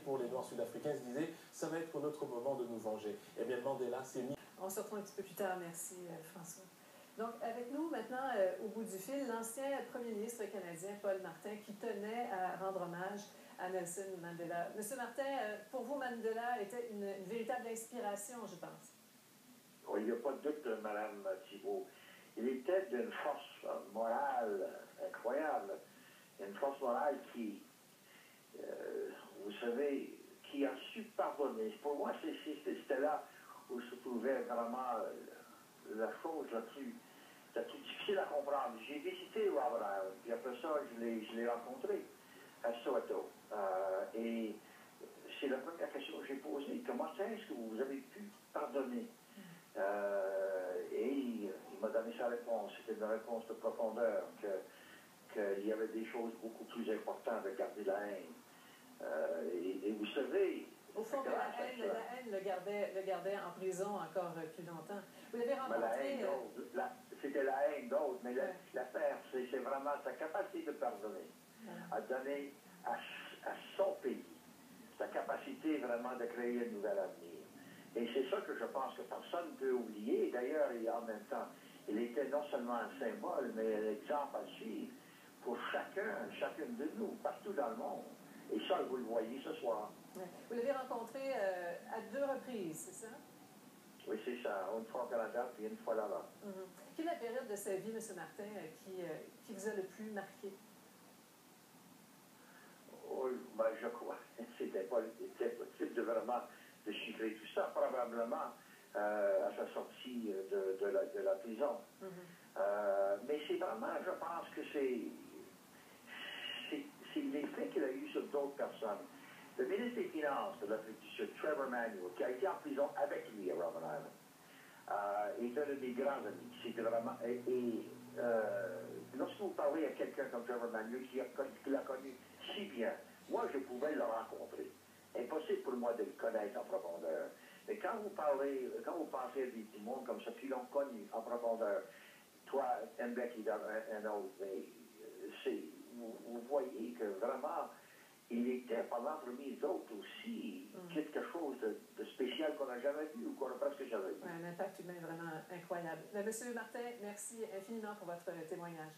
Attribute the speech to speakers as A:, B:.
A: pour les Noirs sud-africains se disait ça va être notre moment de nous venger. Eh bien, Mandela s'est mis.
B: On se retrouve un petit peu plus tard, merci François. Donc, avec nous maintenant, au bout du fil, l'ancien premier ministre canadien Paul Martin qui tenait à rendre hommage à Nelson Mandela. Monsieur Martin, pour vous, Mandela était une véritable inspiration, je pense.
C: Oui, il n'y a pas de doute, Mme Thibault. Il était d'une force morale incroyable. Une force morale qui, vous savez, qui a su pardonner. Pour moi, c'était là où se trouvait vraiment la chose la plus difficile à comprendre. J'ai visité Robert Island, puis après ça, je l'ai rencontré à Soweto. Et c'est la première question que j'ai posée. Comment est-ce que vous avez pu pardonner? Et il m'a donné sa réponse. C'était une réponse de profondeur, qu'il y avait des choses beaucoup plus importantes à garder la haine. Et vous savez...
B: Au fond, la haine le gardait en prison encore plus longtemps. Vous l'avez rencontré...
C: C'était la haine d'autres, mais l'affaire, c'est vraiment sa capacité de pardonner, à donner à son pays, sa capacité vraiment de créer un nouvel avenir. Et c'est ça que je pense que personne ne peut oublier. D'ailleurs, en même temps, il était non seulement un symbole, mais un exemple à suivre pour chacune de nous, partout dans le monde. Et ça, vous le voyez ce soir.
B: Vous l'avez rencontré à 2 reprises, c'est ça?
C: Oui, c'est ça. Une fois au Canada, puis une fois là-bas.
B: Quelle est la période de sa vie, M. Martin, qui vous a le plus marqué?
C: Oh, ben, je crois. C'était possible de vraiment de chiffrer tout ça, probablement à sa sortie de la prison. Mais c'est vraiment, je pense que c'est l'effet qu'il a eu sur d'autres personnes. Le ministre des Finances de l'Afrique du Sud, Trevor Manuel, qui a été en prison avec lui à Robben Island, est un de mes grands amis. C'était vraiment... lorsque vous parlez à quelqu'un comme Trevor Manuel, qui l'a connu si bien, moi, je pouvais le rencontrer. Impossible pour moi de le connaître en profondeur. Mais quand vous pensez à des monde comme ça, qui l'ont connu en profondeur, toi, Mbeki, un autre, vous voyez que vraiment, il était, par l'entremise d'autres aussi, quelque chose de spécial qu'on n'a jamais vu ou qu'on n'a presque jamais vu.
B: Un impact humain vraiment incroyable. Monsieur Martin, merci infiniment pour votre témoignage.